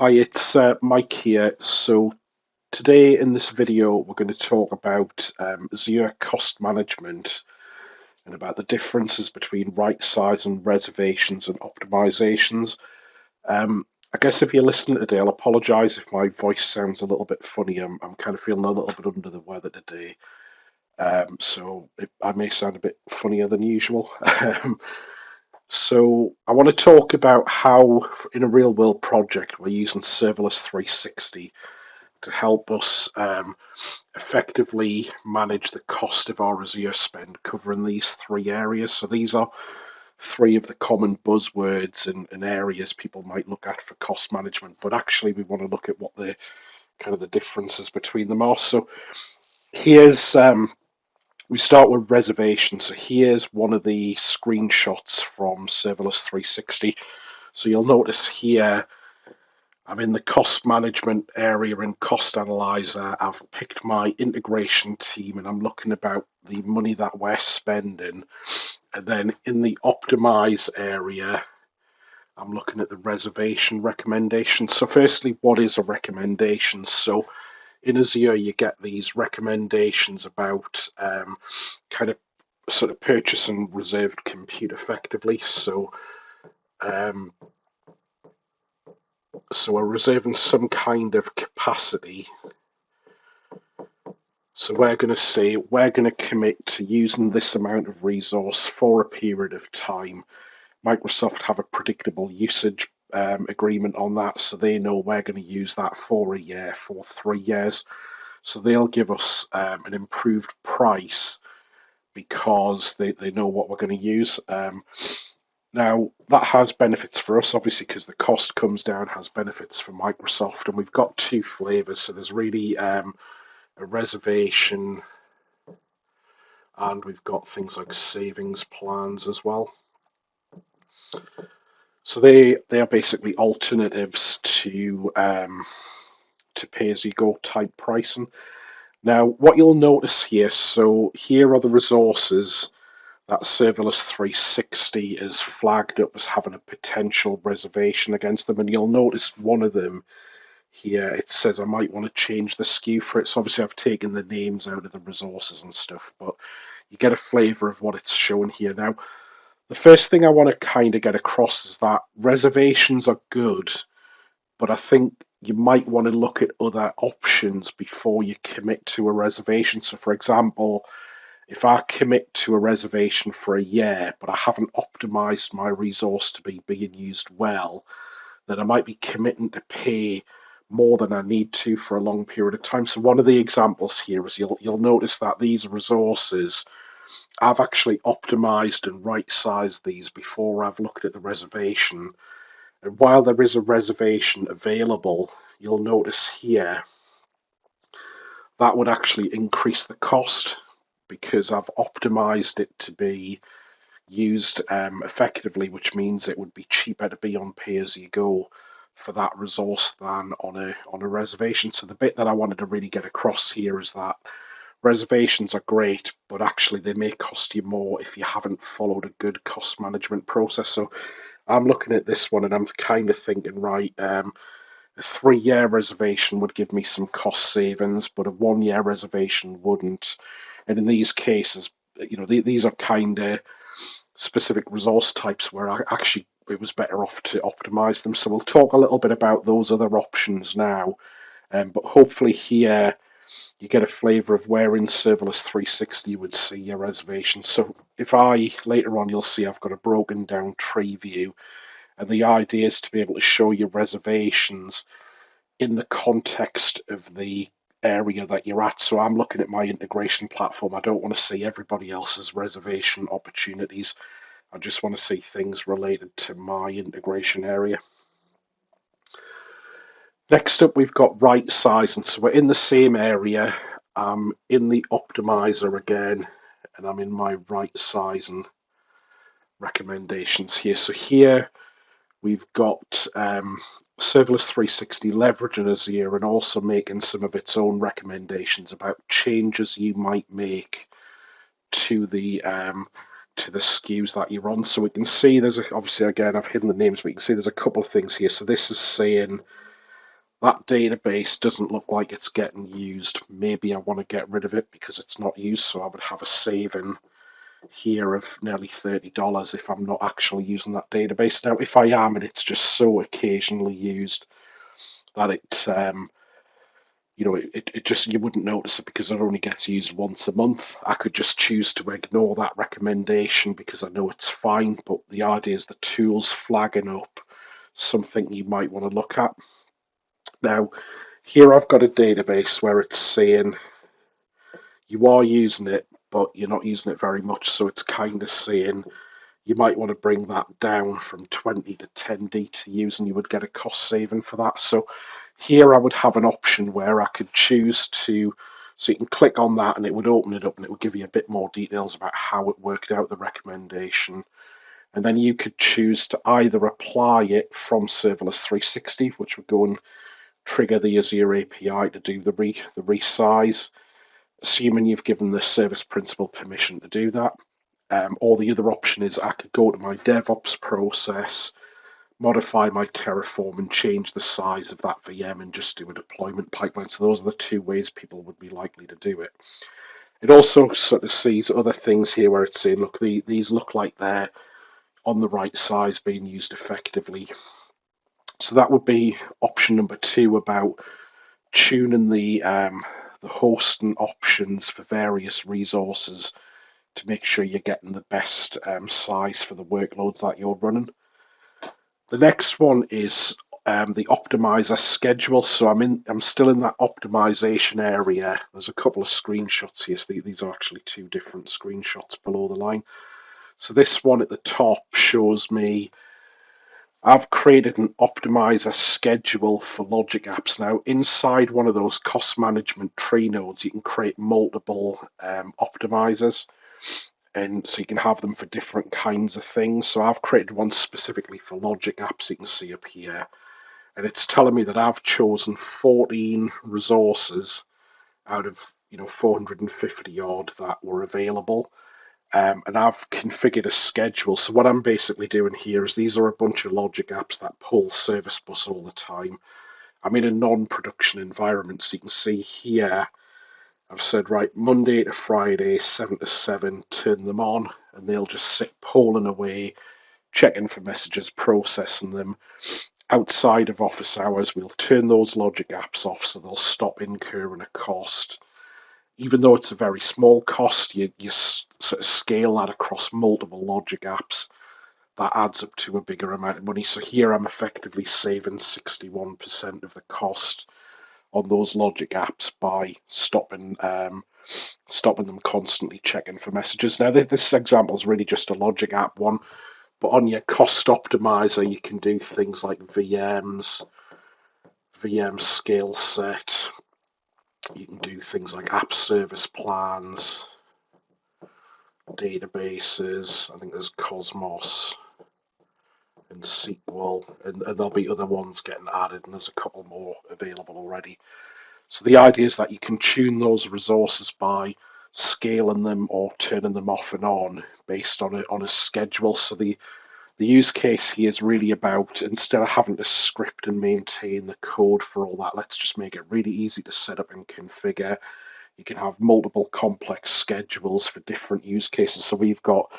Hi, it's Mike here. So today in this video, we're going to talk about Azure cost management and about the differences between right size and reservations and optimizations. I guess if you're listening today, I'll apologize if my voice sounds a little bit funny. I'm kind of feeling a little bit under the weather today. I may sound a bit funnier than usual. So I want to talk about how, in a real world project, we're using Serverless 360 to help us effectively manage the cost of our Azure spend, covering these three areas. So these are three of the common buzzwords and areas people might look at for cost management, but actually we want to look at what the kind of the differences between them are. So here's we start with reservations. So here's one of the screenshots from Serverless 360. So you'll notice here I'm in the cost management area in Cost Analyzer. I've picked my integration team and I'm looking about the money that we're spending. And then in the optimize area, I'm looking at the reservation recommendations. So firstly, what is a recommendation? So in Azure, you get these recommendations about kind of sort of purchase and reserved compute effectively. Um, so we're reserving some kind of capacity. So we're going to say we're going to commit to using this amount of resource for a period of time. Microsoft have a predictable usage agreement on that, so they know we're going to use that for a year, for 3 years. So they'll give us an improved price because they know what we're going to use. Now, that has benefits for us, obviously, because the cost comes down, has benefits for Microsoft, and we've got two flavors. So there's really a reservation, and we've got things like savings plans as well. So they are basically alternatives to pay-as-you-go type pricing. Now, what you'll notice here, so here are the resources that Serverless 360 is flagged up as having a potential reservation against them, and you'll notice one of them here, it says I might want to change the SKU for it. So obviously I've taken the names out of the resources and stuff, but you get a flavor of what it's showing here. Now, the first thing I want to kind of get across is that reservations are good, but I think you might want to look at other options before you commit to a reservation. So, for example, if I commit to a reservation for a year, but I haven't optimized my resource to be being used well, then I might be committing to pay more than I need to for a long period of time. So one of the examples here is you'll notice that these resources, I've actually optimized and right-sized these before I've looked at the reservation. And while there is a reservation available, you'll notice here that would actually increase the cost because I've optimized it to be used effectively, which means it would be cheaper to be on pay-as-you-go for that resource than on a reservation. So the bit that I wanted to really get across here is that reservations are great, but actually they may cost you more if you haven't followed a good cost management process. So I'm looking at this one and I'm kind of thinking, right, a 3-year reservation would give me some cost savings, but a 1-year reservation wouldn't. And in these cases, these are kind of specific resource types where it was better off to optimize them. So we'll talk a little bit about those other options now. But hopefully here you get a flavor of where in Serverless 360 you would see your reservations. So later on, you'll see I've got a broken down tree view. And the idea is to be able to show your reservations in the context of the area that you're at. So I'm looking at my integration platform. I don't want to see everybody else's reservation opportunities. I just want to see things related to my integration area. Next up, we've got Rightsizing. So we're in the same area. I'm in the optimizer again, and I'm in my Rightsizing recommendations here. So here we've got Serverless 360 leveraging Azure and also making some of its own recommendations about changes you might make to the SKUs that you're on. So we can see obviously again I've hidden the names, but you can see there's a couple of things here. So this is saying that database doesn't look like it's getting used. Maybe I want to get rid of it because it's not used, so I would have a saving here of nearly $30 if I'm not actually using that database. Now, if I am and it's just so occasionally used that it just, you wouldn't notice it because it only gets used once a month. I could just choose to ignore that recommendation because I know it's fine, but the idea is the tool's flagging up something you might want to look at. Now, here I've got a database where it's saying you are using it, but you're not using it very much, so it's kind of saying you might want to bring that down from 20 to 10 DTUs and you would get a cost saving for that. So here I would have an option where I could choose to, so you can click on that and it would open it up and it would give you a bit more details about how it worked out the recommendation. And then you could choose to either apply it from Serverless 360, which would go and trigger the Azure API to do the resize, assuming you've given the service principal permission to do that. Or the other option is I could go to my DevOps process, modify my Terraform and change the size of that VM and just do a deployment pipeline. So those are the two ways people would be likely to do it. It also sort of sees other things here where it's saying, look, these look like they're on the right size, being used effectively. So that would be option number 2 about tuning the hosting options for various resources to make sure you're getting the best size for the workloads that you're running. The next one is the optimizer schedule. So I'm still in that optimization area. There's a couple of screenshots here. So these are actually 2 different screenshots below the line. So this one at the top shows me I've created an optimizer schedule for logic apps. Now, inside one of those cost management tree nodes, you can create multiple optimizers. And so you can have them for different kinds of things. So I've created one specifically for logic apps you can see up here. And it's telling me that I've chosen 14 resources out of 450 odd that were available. And I've configured a schedule. So what I'm basically doing here is these are a bunch of logic apps that pull service bus all the time. I'm in a non-production environment, so you can see here I've said, right, Monday to Friday, 7 to 7, turn them on, and they'll just sit polling away, checking for messages, processing them. Outside of office hours, we'll turn those logic apps off so they'll stop incurring a cost. Even though it's a very small cost, you sort of scale that across multiple logic apps. That adds up to a bigger amount of money. So here I'm effectively saving 61% of the cost on those logic apps by stopping them constantly checking for messages. Now, this example is really just a logic app one, but on your cost optimizer, you can do things like VMs, VM scale set. You can do things like app service plans, databases. I think there's Cosmos and SQL, and there'll be other ones getting added, and there's a couple more available already. So the idea is that you can tune those resources by scaling them or turning them off and on based on a schedule. So the use case here is really about, instead of having to script and maintain the code for all that, let's just make it really easy to set up and configure. You can have multiple complex schedules for different use cases. So we've got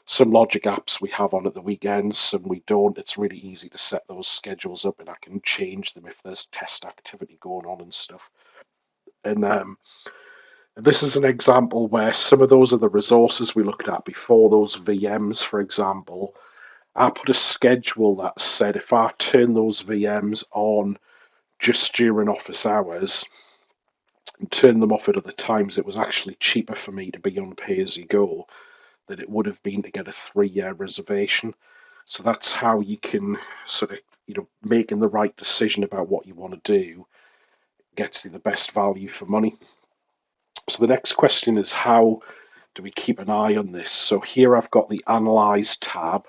some logic apps we have on at the weekends, some we don't. It's really easy to set those schedules up, and I can change them if there's test activity going on and stuff. And this is an example where some of those are the resources we looked at before, those VMs, for example. I put a schedule that said if I turn those VMs on just during office hours and turn them off at other times, it was actually cheaper for me to be on pay-as-you-go than it would have been to get a 3-year reservation. So that's how you can sort of, making the right decision about what you want to do gets you the best value for money. So the next question is, how do we keep an eye on this? So here I've got the Analyze tab.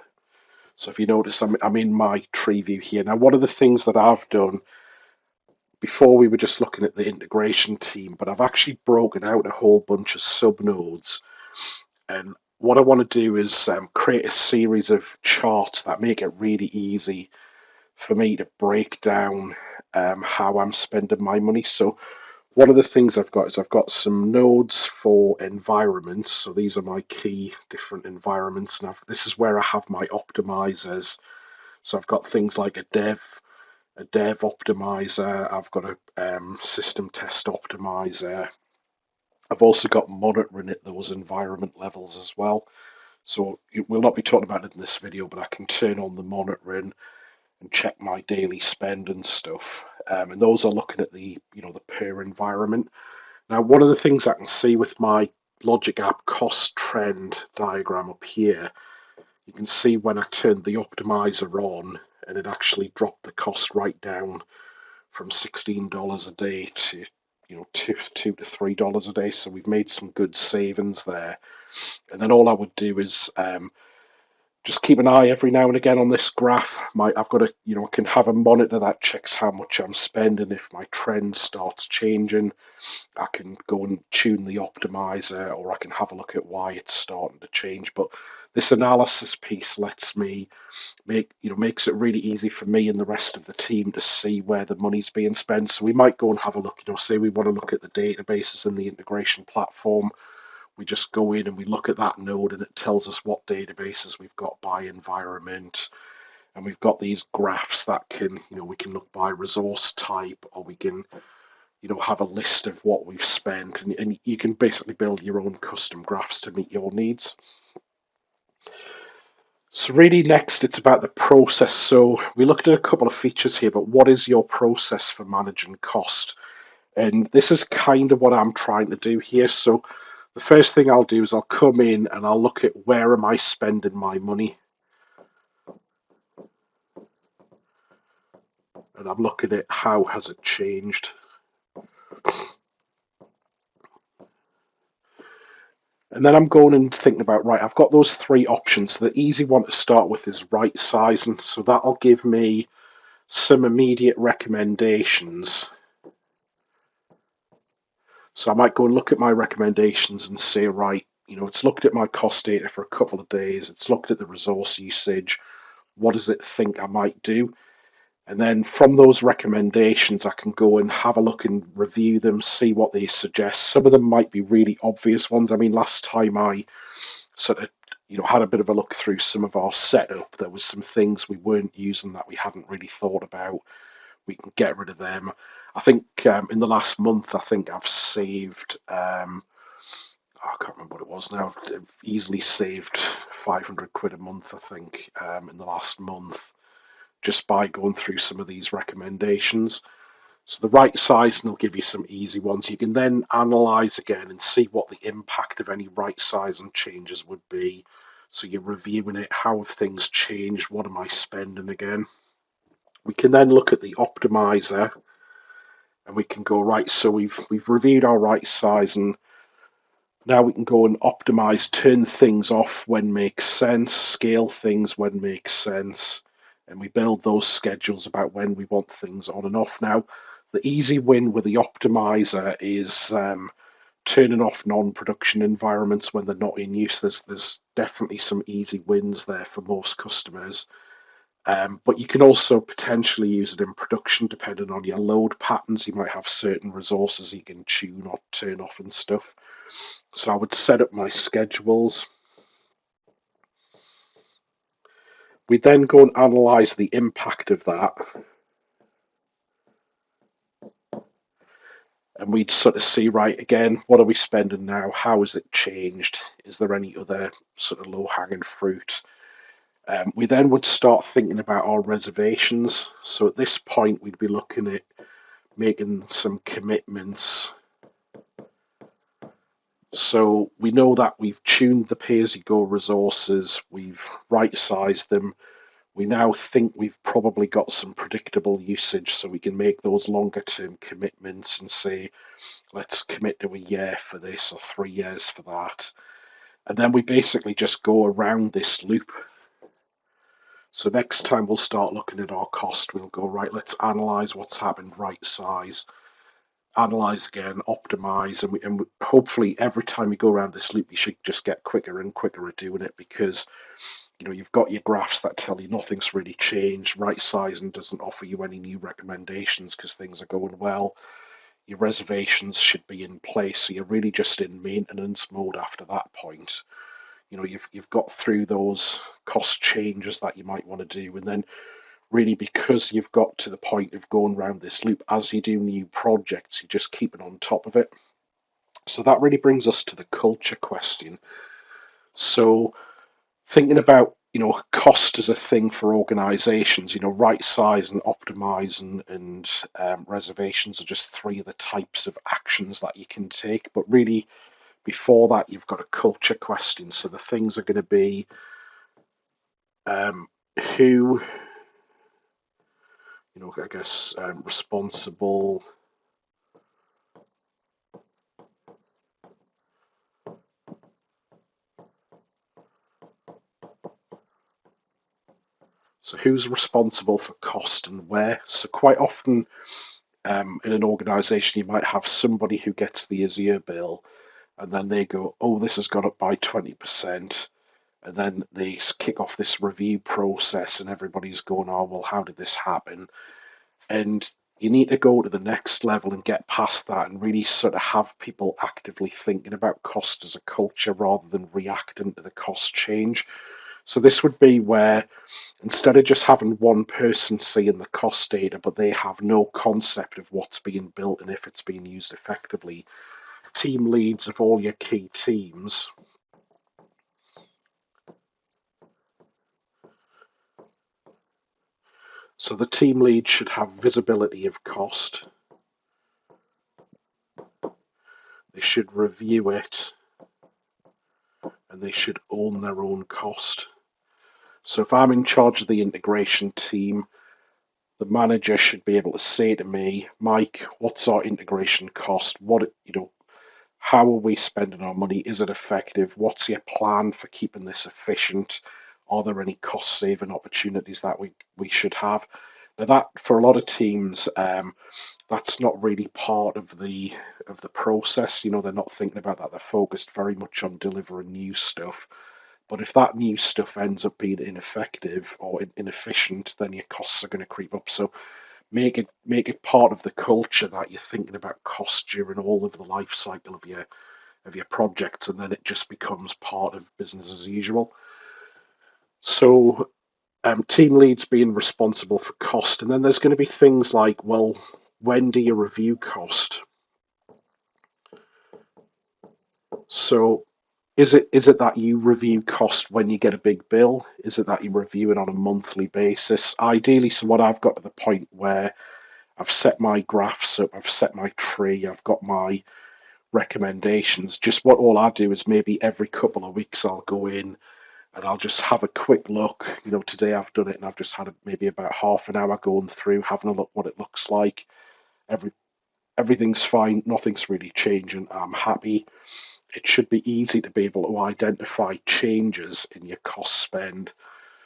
So if you notice, I'm in my tree view here. Now, one of the things that I've done, before we were just looking at the integration team, but I've actually broken out a whole bunch of subnodes. And what I want to do is create a series of charts that make it really easy for me to break down how I'm spending my money. So one of the things I've got is I've got some nodes for environments. So these are my key different environments, and this is where I have my optimizers. So I've got things like a dev optimizer. I've got a system test optimizer. I've also got monitoring at those environment levels as well. So we'll not be talking about it in this video, but I can turn on the monitoring and check my daily spend and stuff. And those are looking at the the per environment. Now, one of the things I can see with my Logic App cost trend diagram up here, you can see when I turned the optimizer on, and it actually dropped the cost right down from $16 a day to $2 to $3 a day. So we've made some good savings there. And then all I would do is just keep an eye every now and again on this graph. I've got I can have a monitor that checks how much I'm spending. If my trend starts changing, I can go and tune the optimizer, or I can have a look at why it's starting to change. But this analysis piece lets me makes it really easy for me and the rest of the team to see where the money's being spent. So we might go and have a look, say we want to look at the databases and the integration platform. We just go in and we look at that node, and it tells us what databases we've got by environment. And we've got these graphs that can, we can look by resource type, or we can, have a list of what we've spent, and you can basically build your own custom graphs to meet your needs. So really next, it's about the process. So we looked at a couple of features here, but what is your process for managing cost? And this is kind of what I'm trying to do here. So the first thing I'll do is I'll come in and I'll look at where am I spending my money. And I'm looking at how has it changed. And then I'm going and thinking about, right, I've got those three options. The easy one to start with is right sizing. So that'll give me some immediate recommendations. So I might go and look at my recommendations and say, right, it's looked at my cost data for a couple of days. It's looked at the resource usage. What does it think I might do? And then from those recommendations, I can go and have a look and review them, see what they suggest. Some of them might be really obvious ones. I mean, last time I sort of, had a bit of a look through some of our setup, there was some things we weren't using that we hadn't really thought about. We can get rid of them. I think in the last month, I think I've saved, I can't remember what it was now. I've easily saved 500 quid a month, I think, in the last month, just by going through some of these recommendations. So the right sizing will give you some easy ones. You can then analyze again and see what the impact of any right sizing changes would be. So you're reviewing it, how have things changed, what am I spending again? We can then look at the optimizer, and we can go, right, so we've reviewed our right sizing. Now we can go and optimize, turn things off when makes sense, scale things when makes sense, and we build those schedules about when we want things on and off. Now, the easy win with the optimizer is turning off non-production environments when they're not in use. There's definitely some easy wins there for most customers. But you can also potentially use it in production depending on your load patterns. You might have certain resources you can tune or turn off and stuff. So I would set up my schedules. We then go and analyze the impact of that. And we'd sort of see, right, again, what are we spending now? How has it changed? Is there any other sort of low-hanging fruit? We then would start thinking about our reservations. So at this point, we'd be looking at making some commitments. So we know that we've tuned the pay-as-you-go resources, we've right-sized them. We now think we've probably got some predictable usage, so we can make those longer-term commitments and say, let's commit to a year for this or 3 years for that. And then we basically just go around this loop. So next time we'll start looking at our cost, we'll go, right, let's analyze what's happened, right size, analyze again, optimize, and hopefully every time we go around this loop, you should just get quicker and quicker at doing it, because you've got your graphs that tell you nothing's really changed. Rightsizing doesn't offer you any new recommendations because things are going well. Your reservations should be in place, so you're really just in maintenance mode after that point. You've got through those cost changes that you might want to do, and then really because you've got to the point of going around this loop as you do new projects, you're just keeping on top of it. So that really brings us to the culture question. So thinking about cost as a thing for organizations, right size and optimize and reservations are just three of the types of actions that you can take. But really before that you've got a culture question. So the things are going to be who, I guess, responsible. So who's responsible for cost and where? So quite often in an organization, you might have somebody who gets the Azure bill and then they go, oh, this has gone up by 20%. And then they kick off this review process and everybody's going, oh, well, how did this happen? And you need to go to the next level and get past that and really sort of have people actively thinking about cost as a culture rather than reacting to the cost change. So this would be where instead of just having one person seeing the cost data, but they have no concept of what's being built and if it's being used effectively, team leads of all your key teams. So the team lead should have visibility of cost. They should review it and they should own their own cost. So if I'm in charge of the integration team, the manager should be able to say to me, Mike, what's our integration cost? How are we spending our money? Is it effective? What's your plan for keeping this efficient? Are there any cost saving opportunities that we should have? Now that for a lot of teams, that's not really part of the process. They're not thinking about that. They're focused very much on delivering new stuff. But if that new stuff ends up being ineffective or inefficient, then your costs are going to creep up. So make it part of the culture that you're thinking about cost during all of the life cycle of your projects, and then it just becomes part of business as usual. So team leads being responsible for cost, and then there's going to be things like, well, when do you review cost? So is it that you review cost when you get a big bill? Is it that you review it on a monthly basis? Ideally, so what I've got to the point where I've set my graphs up, I've set my tree, I've got my recommendations. Just what all I do is maybe every couple of weeks I'll go in and I'll just have a quick look. Today I've done it and I've just had maybe about half an hour going through, having a look what it looks like. Everything's fine, nothing's really changing. I'm happy. It should be easy to be able to identify changes in your cost spend.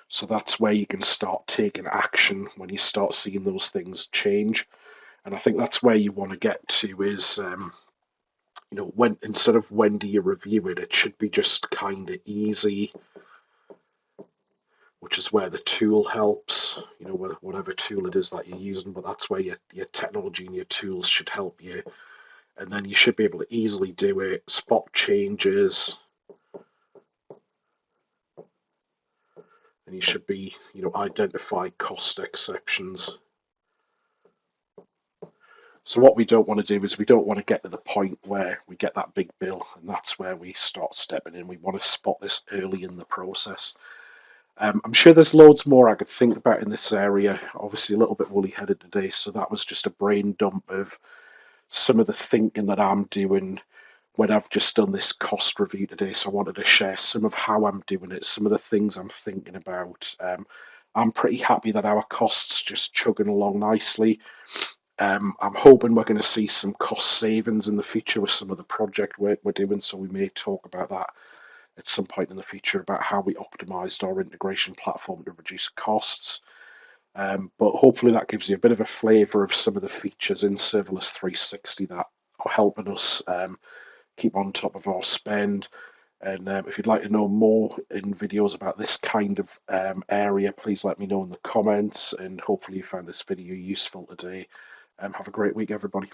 So that's where you can start taking action when you start seeing those things change. And I think that's where you want to get to is, when instead of when do you review it, it should be just kind of easy, which is where the tool helps, whatever tool it is that you're using, but that's where your technology and your tools should help you. And then you should be able to easily do it, spot changes, and you should be, identify cost exceptions. So what we don't want to do is we don't want to get to the point where we get that big bill and that's where we start stepping in. We want to spot this early in the process. I'm sure there's loads more I could think about in this area. Obviously a little bit woolly-headed today, so that was just a brain dump of some of the thinking that I'm doing when I've just done this cost review today. So I wanted to share some of how I'm doing it, some of the things I'm thinking about. I'm pretty happy that our costs just chugging along nicely. I'm hoping we're going to see some cost savings in the future with some of the project work we're doing, so we may talk about that at some point in the future about how we optimized our integration platform to reduce costs. But hopefully that gives you a bit of a flavor of some of the features in Serverless 360 that are helping us keep on top of our spend. And if you'd like to know more in videos about this kind of area, please let me know in the comments. And hopefully you found this video useful today. Have a great week, everybody.